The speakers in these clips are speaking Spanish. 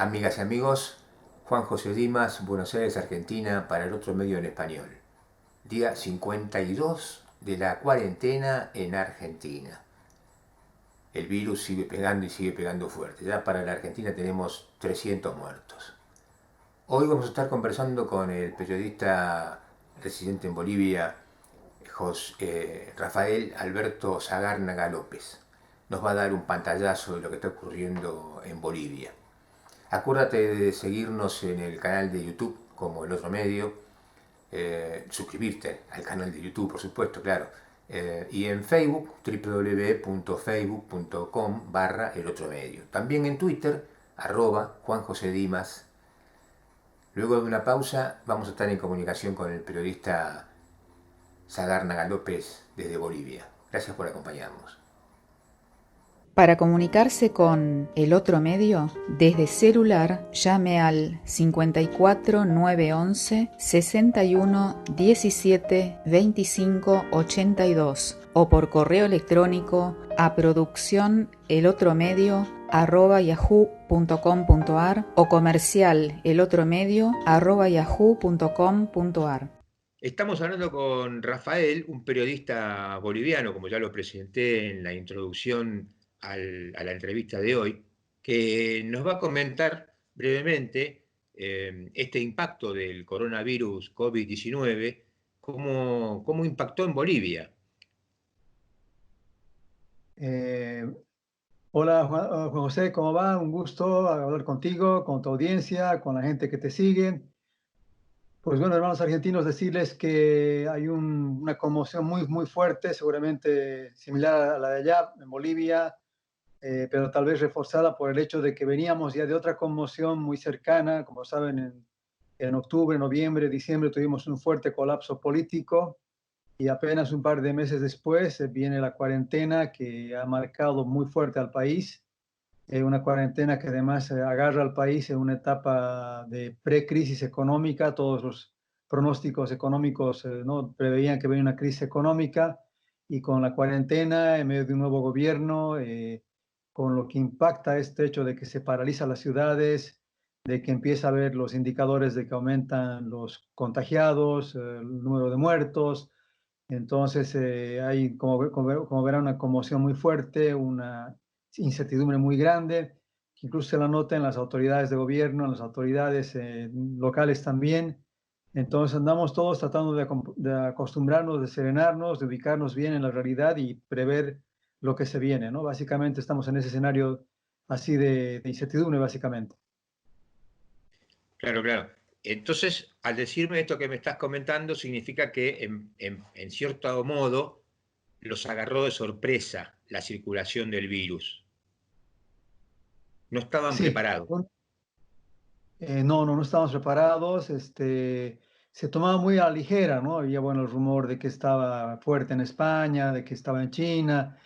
Amigas y amigos, Juan José Dimas, Buenos Aires, Argentina, para el otro medio en español. Día 52 de la cuarentena en Argentina. El virus sigue pegando y sigue pegando fuerte. Ya para la Argentina tenemos 300 muertos. Hoy vamos a estar conversando con el periodista residente en Bolivia, Rafael Alberto Sagárnaga López. Nos va a dar un pantallazo de lo que está ocurriendo en Bolivia. Acuérdate de seguirnos en el canal de YouTube como El Otro Medio, suscribirte al canal de YouTube, por supuesto, claro, y en Facebook, www.facebook.com/El Otro Medio. También en Twitter, @Juan José Dimas. Luego de una pausa vamos a estar en comunicación con el periodista Sagárnaga López desde Bolivia. Gracias por acompañarnos. Para comunicarse con El Otro Medio, desde celular llame al 54 911 61 17 25 82 o por correo electrónico a produccionelotromedio@yahoo.com.ar o comercial elotromedio@yahoo.com.ar. Estamos hablando con Rafael, un periodista boliviano, como ya lo presenté en la introducción a la entrevista de hoy, que nos va a comentar brevemente este impacto del coronavirus COVID-19, cómo impactó en Bolivia. Eh, Hola Juan José, ¿cómo va? Un gusto hablar contigo, con tu audiencia, con la gente que te sigue. Pues bueno, hermanos argentinos, decirles que hay una conmoción muy fuerte, seguramente similar a la de allá en Bolivia, pero tal vez reforzada por el hecho de que veníamos ya de otra conmoción muy cercana. Como saben, en octubre, noviembre, diciembre tuvimos un fuerte colapso político. Y apenas un par de meses después viene la cuarentena que ha marcado muy fuerte al país. Una cuarentena que además agarra al país en una etapa de precrisis económica. Todos los pronósticos económicos no preveían que venía una crisis económica, y con la cuarentena en medio de un nuevo gobierno, con lo que impacta este hecho de que se paralizan las ciudades, de que empieza a ver los indicadores de que aumentan los contagiados, el número de muertos. Entonces hay, como verán, una conmoción muy fuerte, una incertidumbre muy grande, que incluso se la nota en las autoridades de gobierno, en las autoridades locales también. Entonces andamos todos tratando de acostumbrarnos, de serenarnos, de ubicarnos bien en la realidad y prever lo que se viene, ¿no? Básicamente estamos en ese escenario así de incertidumbre, básicamente. Claro, claro. Entonces, al decirme esto que me estás comentando, significa que en cierto modo los agarró de sorpresa la circulación del virus. No estaban Sí, preparados. no estábamos preparados. Se tomaba muy a la ligera, ¿no? Había, bueno, el rumor de que estaba fuerte en España, de que estaba en China,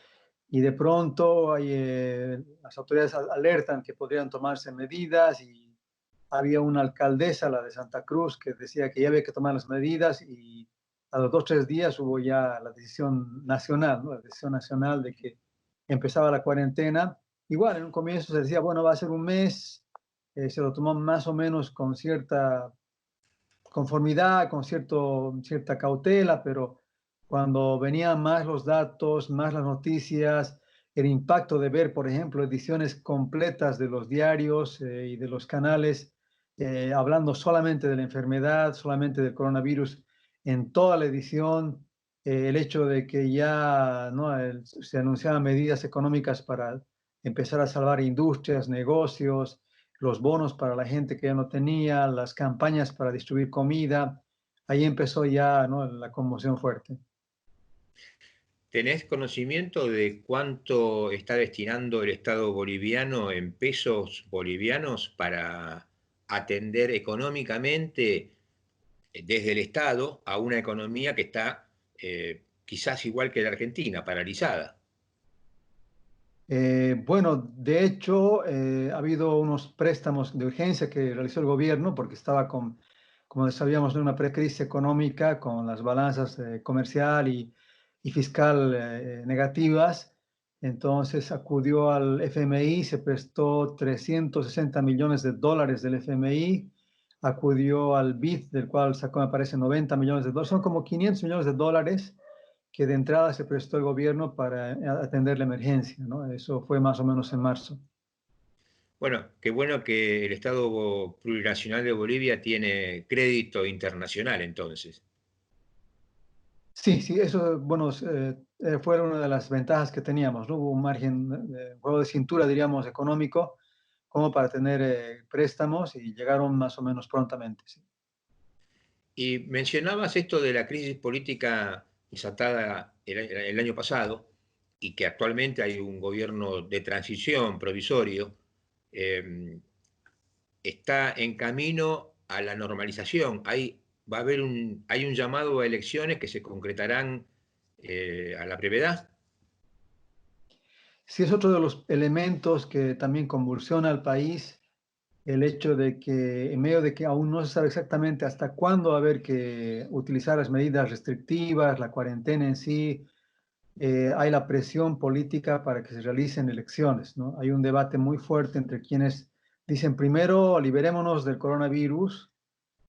y de pronto las autoridades alertan que podrían tomarse medidas, y había una alcaldesa, la de Santa Cruz, que decía que ya había que tomar las medidas, y a los 2 o 3 días hubo ya la decisión nacional, ¿no? La decisión nacional de que empezaba la cuarentena. Igual, en un comienzo se decía, bueno, va a ser un mes. Se lo tomó más o menos con cierta conformidad, con cierta cautela, pero cuando venían más los datos, más las noticias, el impacto de ver, por ejemplo, ediciones completas de los diarios y de los canales, hablando solamente de la enfermedad, solamente del coronavirus, en toda la edición, el hecho de que ya, ¿no?, se anunciaban medidas económicas para empezar a salvar industrias, negocios, los bonos para la gente que ya no tenía, las campañas para distribuir comida. Ahí empezó ya, ¿no?, la conmoción fuerte. ¿Tenés conocimiento de cuánto está destinando el Estado boliviano en pesos bolivianos para atender económicamente desde el Estado a una economía que está quizás igual que la Argentina, paralizada? Bueno, de hecho, ha habido unos préstamos de urgencia que realizó el gobierno porque estaba como sabíamos, en una precrisis económica, con las balanzas comercial y fiscal negativas. Entonces acudió al FMI, se prestó 360 millones de dólares del FMI, acudió al BID, del cual sacó, me parece, 90 millones de dólares. Son como 500 millones de dólares que de entrada se prestó el gobierno para atender la emergencia, ¿no? Eso fue más o menos en marzo. Bueno, qué bueno que el Estado Plurinacional de Bolivia tiene crédito internacional entonces. Sí, sí, eso, bueno, fue una de las ventajas que teníamos, ¿no? Hubo un margen, juego de cintura, diríamos, económico, como para tener préstamos y llegaron más o menos prontamente, sí. Y mencionabas esto de la crisis política desatada el año pasado y que actualmente hay un gobierno de transición provisorio, eh, está en camino a la normalización. Va a haber hay un llamado a elecciones que se concretarán a la brevedad. Sí, es otro de los elementos que también convulsiona al país, el hecho de que en medio de que aún no se sabe exactamente hasta cuándo va a haber que utilizar las medidas restrictivas, la cuarentena en sí, hay la presión política para que se realicen elecciones, ¿no? Hay un debate muy fuerte entre quienes dicen, primero, liberémonos del coronavirus,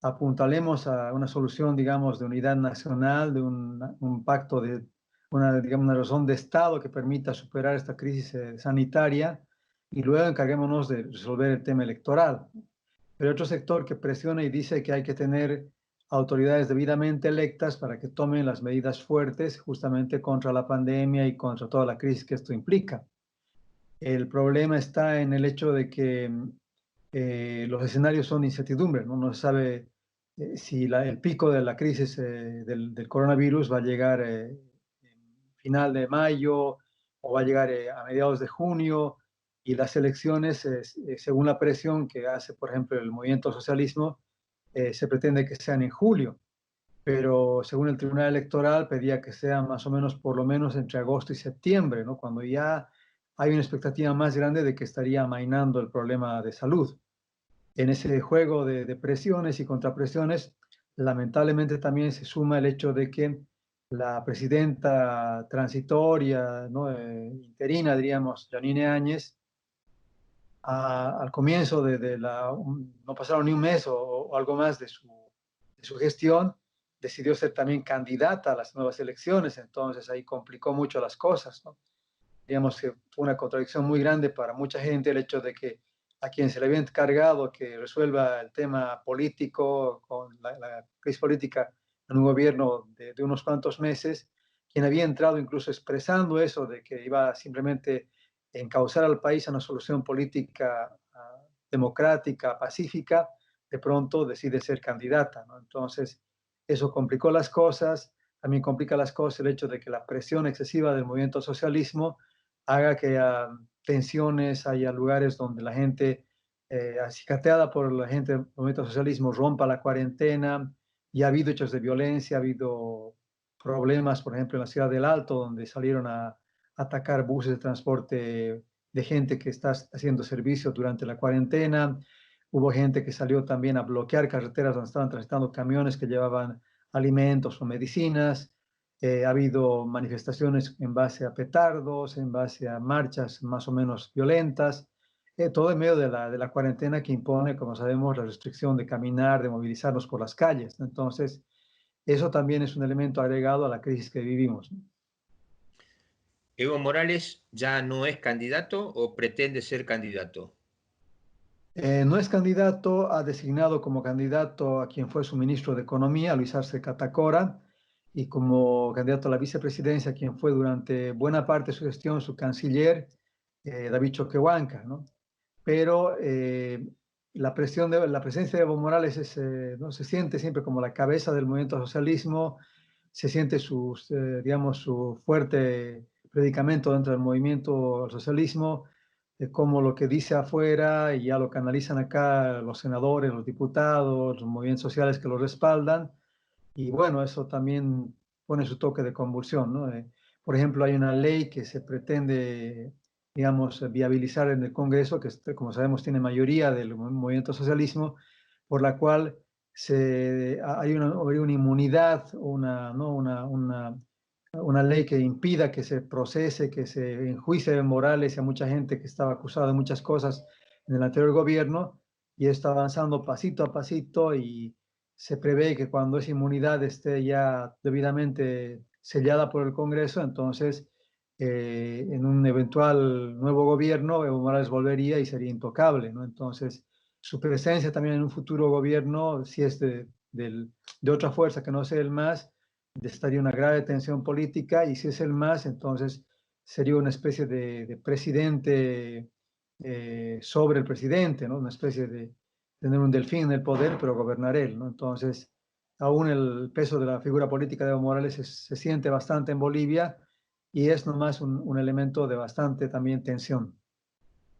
apuntalemos a una solución, digamos, de unidad nacional, de un pacto de digamos, una razón de Estado que permita superar esta crisis sanitaria y luego encarguémonos de resolver el tema electoral. Pero hay otro sector que presiona y dice que hay que tener autoridades debidamente electas para que tomen las medidas fuertes justamente contra la pandemia y contra toda la crisis que esto implica. El problema está en el hecho de que los escenarios son incertidumbre, ¿no? No se sabe si el pico de la crisis del coronavirus va a llegar en final de mayo o va a llegar a mediados de junio y las elecciones, según la presión que hace, por ejemplo, el movimiento socialismo, se pretende que sean en julio, pero según el Tribunal Electoral pedía que sean más o menos por lo menos entre agosto y septiembre, ¿no? Cuando ya hay una expectativa más grande de que estaría amainando el problema de salud. En ese juego de presiones y contrapresiones, lamentablemente también se suma el hecho de que la presidenta transitoria, ¿no? Interina, diríamos, Yanine Áñez, al comienzo no pasaron ni un mes o algo más de su gestión, decidió ser también candidata a las nuevas elecciones, entonces ahí complicó mucho las cosas, ¿no? Digamos que fue una contradicción muy grande para mucha gente el hecho de que a quien se le había encargado que resuelva el tema político con la crisis política en un gobierno de unos cuantos meses, quien había entrado incluso expresando eso de que iba simplemente a encauzar al país a una solución política democrática, pacífica, de pronto decide ser candidata, ¿no? Entonces, eso complicó las cosas, también complica las cosas el hecho de que la presión excesiva del movimiento socialismo haga que haya tensiones, haya lugares donde la gente, acicateada por la gente del movimiento socialismo, rompa la cuarentena, y ha habido hechos de violencia, ha habido problemas, por ejemplo, en la ciudad del Alto, donde salieron a atacar buses de transporte de gente que está haciendo servicio durante la cuarentena. Hubo gente que salió también a bloquear carreteras donde estaban transitando camiones que llevaban alimentos o medicinas. Ha habido manifestaciones en base a petardos, en base a marchas más o menos violentas, todo en medio de la cuarentena que impone, como sabemos, la restricción de caminar, de movilizarnos por las calles. Entonces, eso también es un elemento agregado a la crisis que vivimos. ¿Evo Morales ya no es candidato o pretende ser candidato? No es candidato, ha designado como candidato a quien fue su ministro de Economía, Luis Arce Catacora, y como candidato a la vicepresidencia, quien fue durante buena parte de su gestión su canciller, David Choquehuanca, ¿no? Pero la presencia de Evo Morales ¿no? Se siente siempre como la cabeza del movimiento socialismo, se siente digamos, su fuerte predicamento dentro del movimiento al socialismo, como lo que dice afuera y ya lo canalizan acá los senadores, los diputados, los movimientos sociales que lo respaldan. Y bueno, eso también pone su toque de convulsión, ¿no? Por ejemplo, hay una ley que se pretende, digamos, viabilizar en el Congreso, que como sabemos tiene mayoría del movimiento socialismo, por la cual hay una inmunidad, ¿no? una ley que impida que se procese, que se enjuicie a Evo Morales y a mucha gente que estaba acusada de muchas cosas en el anterior gobierno, y está avanzando pasito a pasito y se prevé que cuando esa inmunidad esté ya debidamente sellada por el Congreso, entonces en un eventual nuevo gobierno, Evo Morales volvería y sería intocable, ¿no? Entonces, su presencia también en un futuro gobierno, si es de otra fuerza que no sea el MAS, estaría una grave tensión política, y si es el MAS, entonces sería una especie de presidente sobre el presidente, ¿no? Una especie de tener un delfín en el poder, pero gobernar él, ¿no? Entonces, aún el peso de la figura política de Evo Morales se siente bastante en Bolivia, y es nomás un elemento de bastante también tensión.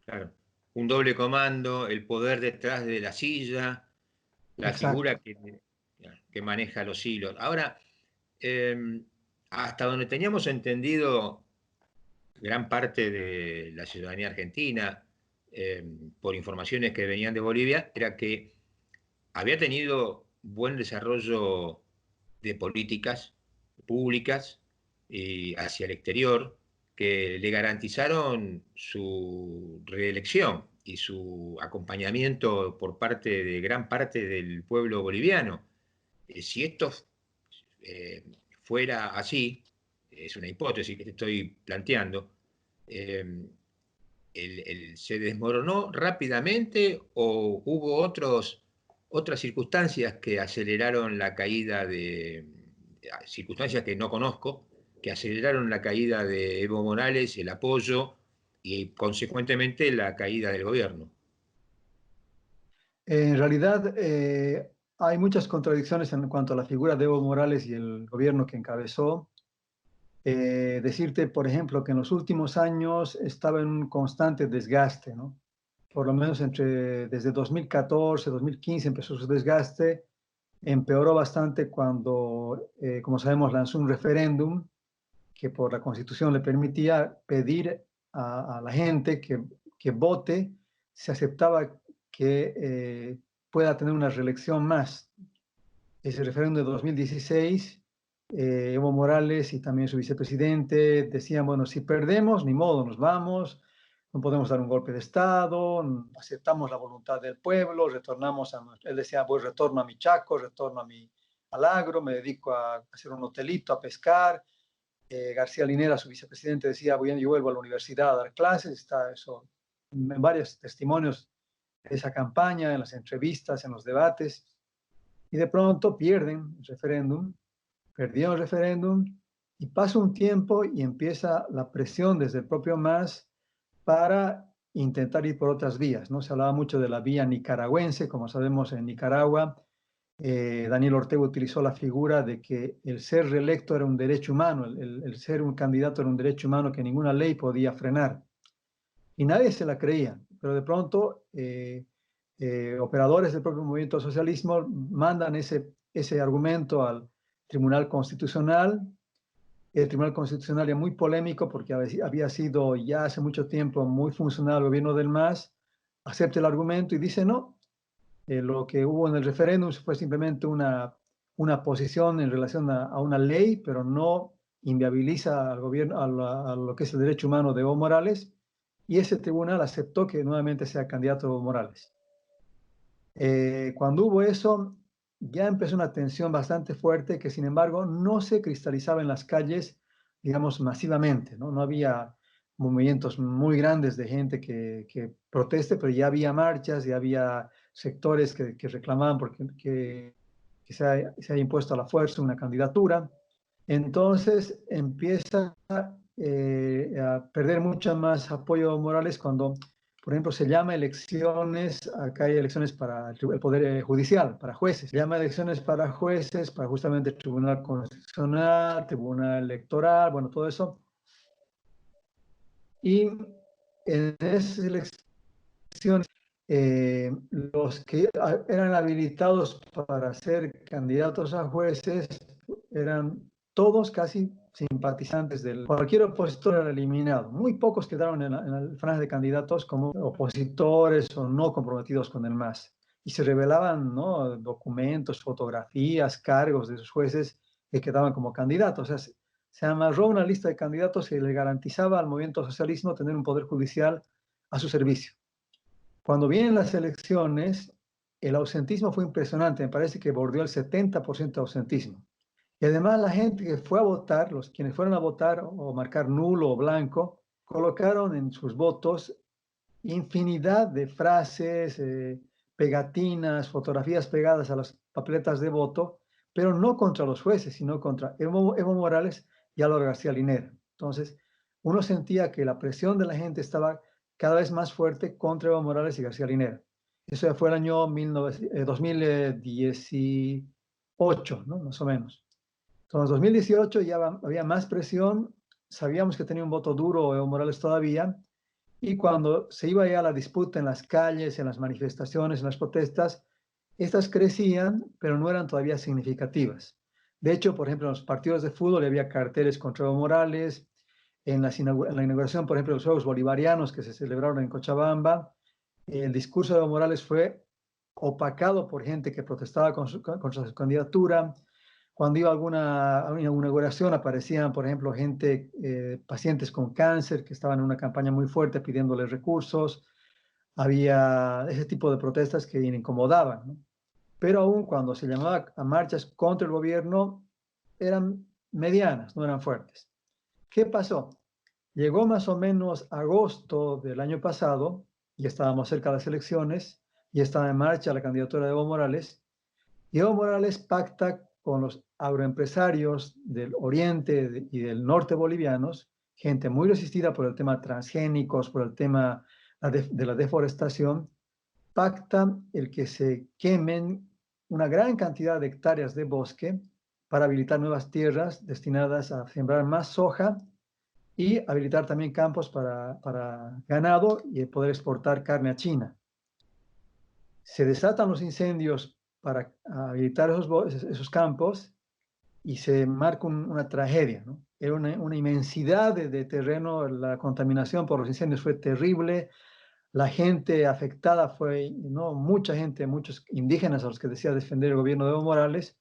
Claro. Un doble comando, el poder detrás de la silla, la Exacto. figura que maneja los hilos. Ahora, eh, hasta donde teníamos entendido gran parte de la ciudadanía argentina, eh, por informaciones que venían de Bolivia, era que había tenido buen desarrollo de políticas públicas y hacia el exterior que le garantizaron su reelección y su acompañamiento por parte de gran parte del pueblo boliviano. Si esto eh, fuera así, es una hipótesis que te estoy planteando, eh, ¿se desmoronó rápidamente o hubo otras circunstancias que aceleraron la caída circunstancias que no conozco, que aceleraron la caída de Evo Morales, el apoyo y consecuentemente la caída del gobierno? En realidad, hay muchas contradicciones en cuanto a la figura de Evo Morales y el gobierno que encabezó. Decirte, por ejemplo, que en los últimos años estaba en un constante desgaste, ¿no? Por lo menos desde 2014, 2015 empezó su desgaste, empeoró bastante cuando, como sabemos, lanzó un referéndum que por la Constitución le permitía pedir a la gente que vote si aceptaba que pueda tener una reelección más. Ese referéndum de 2016, Evo Morales y también su vicepresidente decían, bueno, si perdemos, ni modo, nos vamos, no podemos dar un golpe de Estado, aceptamos la voluntad del pueblo, retornamos él decía, pues retorno a mi Chaco, retorno al agro, me dedico a hacer un hotelito, a pescar. García Linera, su vicepresidente, decía, bueno, yo vuelvo a la universidad a dar clases, está eso en varios testimonios de esa campaña, en las entrevistas, en los debates, y de pronto pierden el referéndum, perdieron el referéndum, y pasa un tiempo y empieza la presión desde el propio MAS para intentar ir por otras vías, ¿no? Se hablaba mucho de la vía nicaragüense, como sabemos en Nicaragua, Daniel Ortega utilizó la figura de que el ser reelecto era un derecho humano, el ser un candidato era un derecho humano que ninguna ley podía frenar. Y nadie se la creía, pero de pronto operadores del propio movimiento socialismo mandan ese argumento al Tribunal Constitucional. El Tribunal Constitucional era muy polémico porque había sido ya hace mucho tiempo muy funcional al gobierno del MAS, acepta el argumento y dice no, lo que hubo en el referéndum fue simplemente una posición en relación a una ley, pero no inviabiliza al gobierno, a lo que es el derecho humano de Evo Morales, y ese tribunal aceptó que nuevamente sea candidato Evo Morales. Cuando hubo eso, ya empezó una tensión bastante fuerte que, sin embargo, no se cristalizaba en las calles, digamos, masivamente, ¿no? No había movimientos muy grandes de gente que proteste, pero ya había marchas, ya había sectores que reclamaban porque que se haya impuesto a la fuerza una candidatura. Entonces empieza a perder mucho más apoyo Morales cuando, por ejemplo, se llama elecciones, acá hay elecciones para el Poder Judicial, para jueces, se llama elecciones para jueces, para justamente el Tribunal Constitucional, Tribunal Electoral, bueno, todo eso. Y en esas elecciones, los que eran habilitados para ser candidatos a jueces eran todos casi simpatizantes del cualquier opositor era eliminado. Muy pocos quedaron en el franja de candidatos como opositores o no comprometidos con el MAS. Y se revelaban, ¿no?, documentos, fotografías, cargos de esos jueces que quedaban como candidatos. O sea, se amarró una lista de candidatos que le garantizaba al movimiento socialismo tener un poder judicial a su servicio. Cuando vienen las elecciones, el ausentismo fue impresionante, me parece que bordeó el 70% de ausentismo. Y además la gente que fue a votar, los quienes fueron a votar o marcar nulo o blanco, colocaron en sus votos infinidad de frases, pegatinas, fotografías pegadas a las papeletas de voto, pero no contra los jueces, sino contra Evo Morales y Álvaro García Linera. Entonces, uno sentía que la presión de la gente estaba cada vez más fuerte contra Evo Morales y García Linera. Eso ya fue el año 2018, ¿no? Más o menos. Entonces, en 2018 ya había más presión, sabíamos que tenía un voto duro Evo Morales todavía, y cuando se iba ya la disputa en las calles, en las manifestaciones, en las protestas, estas crecían, pero no eran todavía significativas. De hecho, por ejemplo, en los partidos de fútbol había carteles contra Evo Morales, en la inauguración, por ejemplo, de los Juegos Bolivarianos que se celebraron en Cochabamba, el discurso de Evo Morales fue opacado por gente que protestaba contra su candidatura. Cuando iba a alguna inauguración aparecían, por ejemplo, gente, pacientes con cáncer que estaban en una campaña muy fuerte pidiéndole recursos. Había ese tipo de protestas que incomodaban, ¿no? Pero aún cuando se llamaba a marchas contra el gobierno, eran medianas, no eran fuertes. ¿Qué pasó? Llegó más o menos agosto del año pasado, y estábamos cerca de las elecciones, y estaba en marcha la candidatura de Evo Morales, y Evo Morales pacta con los agroempresarios del oriente y del norte bolivianos, gente muy resistida por el tema transgénicos, por el tema de la deforestación, pacta el que se quemen una gran cantidad de hectáreas de bosque para habilitar nuevas tierras destinadas a sembrar más soja y habilitar también campos para ganado y poder exportar carne a China. Se desatan los incendios para habilitar esos campos y se marca una tragedia, ¿no? Era una inmensidad de terreno, la contaminación por los incendios fue terrible, la gente afectada fue, ¿no? Mucha gente, muchos indígenas a los que decía defender el gobierno de Evo Morales,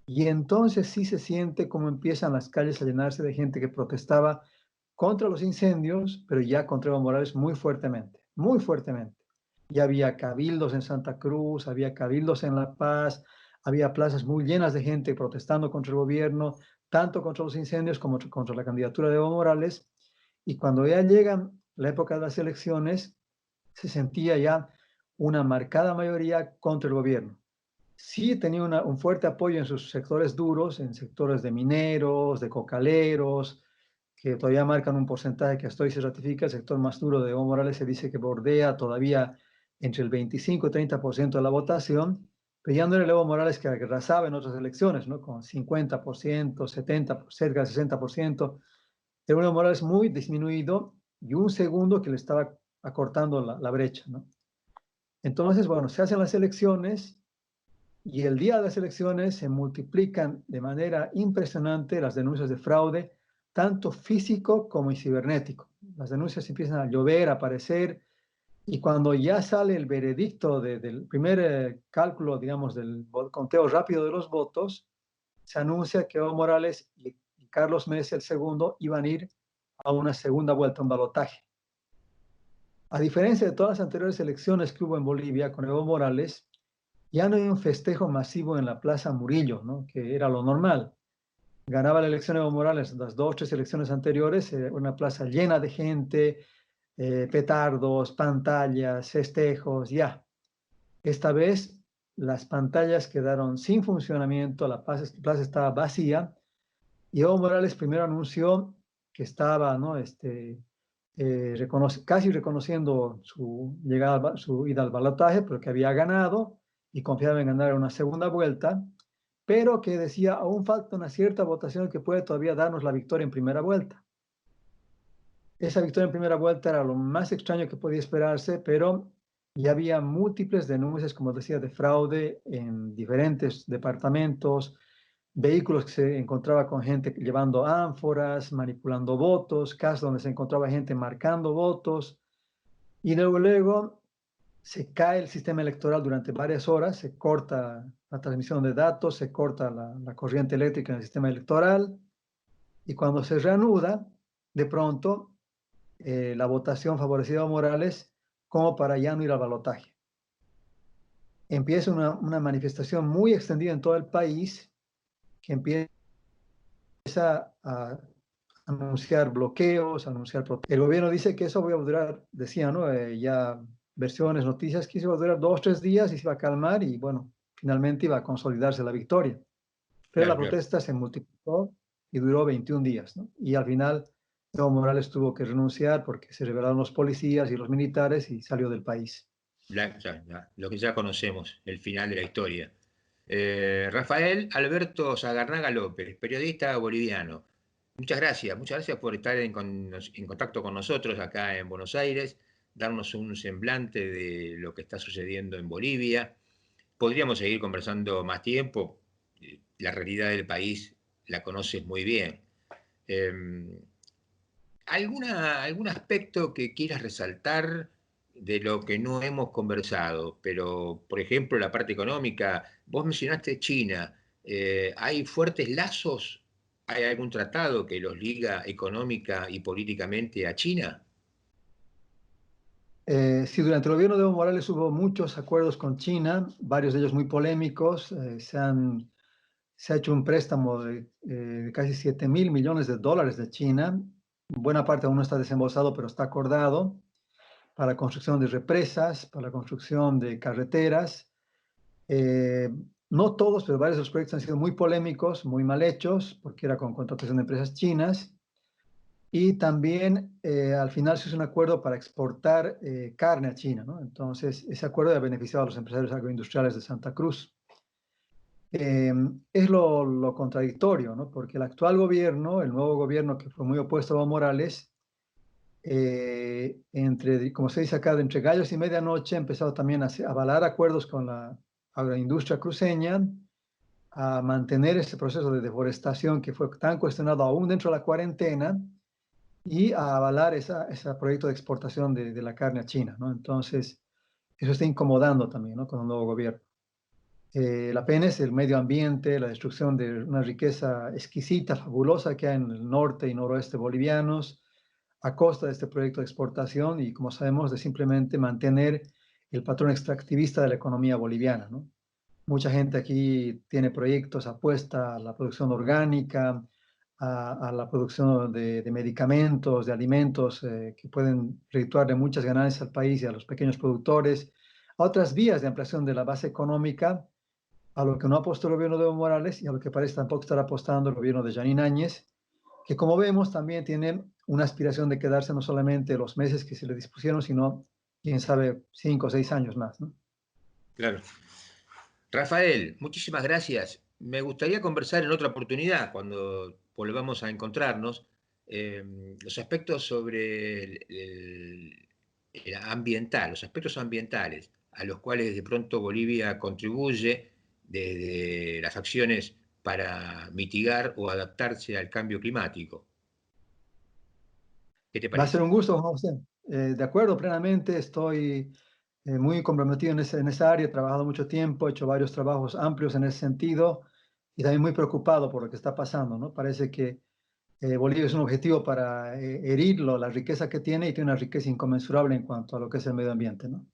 y entonces sí se siente como empiezan las calles a llenarse de gente que protestaba contra los incendios, pero ya contra Evo Morales muy fuertemente, muy fuertemente. Ya había cabildos en Santa Cruz, había cabildos en La Paz, había plazas muy llenas de gente protestando contra el gobierno, tanto contra los incendios como contra la candidatura de Evo Morales. Y cuando ya llegan la época de las elecciones, se sentía ya una marcada mayoría contra el gobierno. Sí tenía un fuerte apoyo en sus sectores duros, en sectores de mineros, de cocaleros, que todavía marcan un porcentaje que hasta hoy se ratifica. El sector más duro de Evo Morales se dice que bordea todavía entre el 25 y 30% de la votación, pero ya no era el Evo Morales que arrasaba en otras elecciones, ¿no? Con 50%, 70%, cerca del 60%. Era un Evo Morales muy disminuido y un segundo que le estaba acortando la brecha, ¿no? Entonces, bueno, se hacen las elecciones y el día de las elecciones se multiplican de manera impresionante las denuncias de fraude, tanto físico como cibernético. Las denuncias empiezan a llover, a aparecer, y cuando ya sale el veredicto del primer cálculo, digamos, del conteo rápido de los votos, se anuncia que Evo Morales y Carlos Mesa, el segundo, iban a ir a una segunda vuelta, un balotaje. A diferencia de todas las anteriores elecciones que hubo en Bolivia con Evo Morales, ya no hay un festejo masivo en la Plaza Murillo, ¿no? Que era lo normal. Ganaba la elección Evo Morales, las 2 o 3 elecciones anteriores, una plaza llena de gente, petardos, pantallas, festejos, ya. Esta vez las pantallas quedaron sin funcionamiento, la plaza estaba vacía, y Evo Morales primero anunció que estaba, ¿no? Casi reconociendo su llegada, su ida al balotaje, pero que había ganado y confiaba en ganar una segunda vuelta, pero que decía, aún falta una cierta votación que puede todavía darnos la victoria en primera vuelta. Esa victoria en primera vuelta era lo más extraño que podía esperarse, pero ya había múltiples denuncias, como decía, de fraude en diferentes departamentos, vehículos que se encontraba con gente llevando ánforas, manipulando votos, casos donde se encontraba gente marcando votos, y luego se cae el sistema electoral durante varias horas, se corta la transmisión de datos, se corta la corriente eléctrica en el sistema electoral, Y cuando se reanuda, de pronto, la votación favorecía a Evo Morales como para ya no ir al balotaje. Empieza una manifestación muy extendida en todo el país que empieza a anunciar bloqueos, anunciar protestas. El gobierno dice que eso va a durar, decía, ¿no? Ya versiones, noticias, que eso iba a durar 2 o 3 días y se iba a calmar y bueno, finalmente iba a consolidarse la victoria. Pero la Claro, claro. protesta se multiplicó y duró 21 días, ¿no? Y al final Evo Morales tuvo que renunciar porque se rebelaron los policías y los militares y salió del país. Lo que ya conocemos, el final de la historia. Rafael Alberto Zagarnaga López, periodista boliviano. Muchas gracias por estar en contacto con nosotros acá en Buenos Aires, darnos un semblante de lo que está sucediendo en Bolivia. Podríamos seguir conversando más tiempo, la realidad del país la conoces muy bien. ¿Algún aspecto que quieras resaltar de lo que no hemos conversado? Pero, por ejemplo, la parte económica, vos mencionaste China. ¿Hay fuertes lazos? ¿Hay algún tratado que los liga económica y políticamente a China? Sí, durante el gobierno de Evo Morales hubo muchos acuerdos con China, varios de ellos muy polémicos. Se ha hecho un préstamo de casi 7.000 millones de dólares de China. Buena parte aún no está desembolsado, pero está acordado para la construcción de represas, para la construcción de carreteras. Eh, no todos, pero varios de los proyectos han sido muy polémicos, muy mal hechos, porque era con contratación de empresas chinas. Y también al final se hizo un acuerdo para exportar carne a China, ¿no? Entonces, ese acuerdo ha beneficiado a los empresarios agroindustriales de Santa Cruz. Es lo contradictorio, ¿no? Porque el actual gobierno, el nuevo gobierno que fue muy opuesto a Evo Morales, como se dice acá, de entre gallos y medianoche, ha empezado también a avalar acuerdos con la agroindustria cruceña, a mantener ese proceso de deforestación que fue tan cuestionado aún dentro de la cuarentena y a avalar ese proyecto de exportación de la carne a China, ¿no? Entonces, eso está incomodando también, ¿no? Con el nuevo gobierno. La pena es el medio ambiente, la destrucción de una riqueza exquisita, fabulosa que hay en el norte y noroeste bolivianos, a costa de este proyecto de exportación y, como sabemos, de simplemente mantener el patrón extractivista de la economía boliviana, ¿no? Mucha gente aquí tiene proyectos, apuesta a la producción orgánica, a la producción de medicamentos, de alimentos que pueden redituarle muchas ganancias al país y a los pequeños productores, a otras vías de ampliación de la base económica, a lo que no apostó el gobierno de Evo Morales y a lo que parece tampoco estar apostando el gobierno de Janine Áñez, que como vemos también tiene una aspiración de quedarse no solamente los meses que se le dispusieron, sino, quién sabe, 5 o 6 años más, ¿no? Claro. Rafael, muchísimas gracias. Me gustaría conversar en otra oportunidad, cuando volvamos a encontrarnos, los aspectos sobre el ambiental, los aspectos ambientales a los cuales de pronto Bolivia contribuye desde las acciones para mitigar o adaptarse al cambio climático. ¿Qué te Va a ser parece? un gusto, Juan José. De acuerdo, plenamente. Estoy muy comprometido en esa área. He trabajado mucho tiempo, he hecho varios trabajos amplios en ese sentido y también muy preocupado por lo que está pasando, ¿no? Parece que Bolivia es un objetivo para herirlo, la riqueza que tiene y tiene una riqueza inconmensurable en cuanto a lo que es el medio ambiente, ¿no?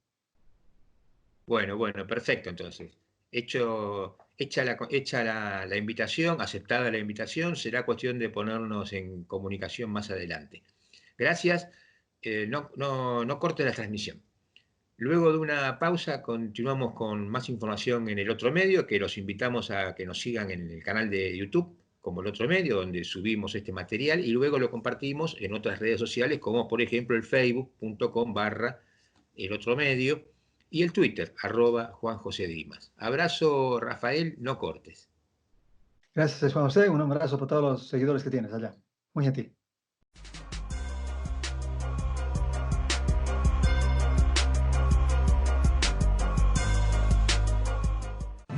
Bueno, perfecto entonces. Hecha la invitación, aceptada la invitación, será cuestión de ponernos en comunicación más adelante. Gracias. No corte la transmisión. Luego de una pausa continuamos con más información en el otro medio, que los invitamos a que nos sigan en el canal de YouTube como el otro medio, donde subimos este material y luego lo compartimos en otras redes sociales, como por ejemplo el facebook.com/ el otro medio y el Twitter, @Juan José Dimas. Abrazo, Rafael, no cortes. Gracias, Juan José. Un abrazo para todos los seguidores que tienes allá. Muy gentil.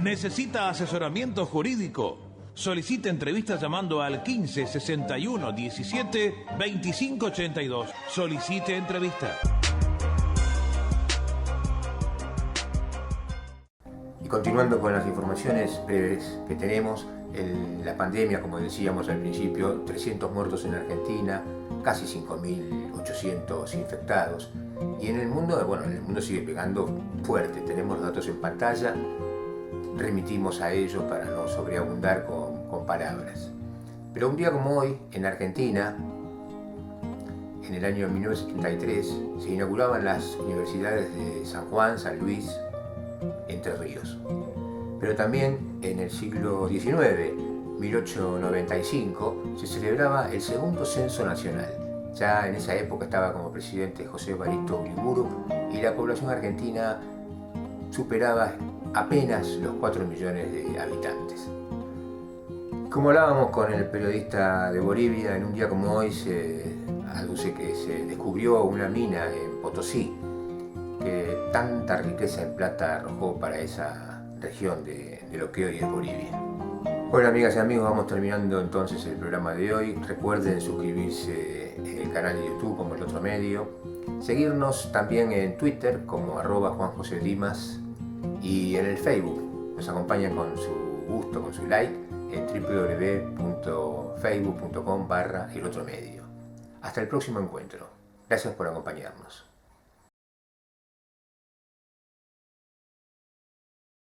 ¿Necesita asesoramiento jurídico? Solicite entrevistas llamando al 15 61 17 25 82. Solicite entrevista. Y continuando con las informaciones breves que tenemos, La pandemia, como decíamos al principio, 300 muertos en Argentina, casi 5.800 infectados. Y en el mundo, bueno, en el mundo sigue pegando fuerte. Tenemos los datos en pantalla, remitimos a ellos para no sobreabundar con palabras. Pero un día como hoy, en Argentina, en el año 1973, se inauguraban las universidades de San Juan, San Luis, Entre Ríos. Pero también en el siglo XIX, 1895, se celebraba el segundo censo nacional. Ya en esa época estaba como presidente José Evaristo Uriburu y la población argentina superaba apenas los 4 millones de habitantes. Como hablábamos con el periodista de Bolivia, en un día como hoy se aduce que se descubrió una mina en Potosí que tanta riqueza en plata arrojó para esa región de lo que hoy es Bolivia. Bueno, amigas y amigos, vamos terminando entonces el programa de hoy. Recuerden suscribirse en el canal de YouTube como El Otro Medio, seguirnos también en Twitter como @JuanJoseLimas y en el Facebook. Nos acompañan con su gusto, con su like en www.facebook.com/elotromedio. Hasta el próximo encuentro. Gracias por acompañarnos.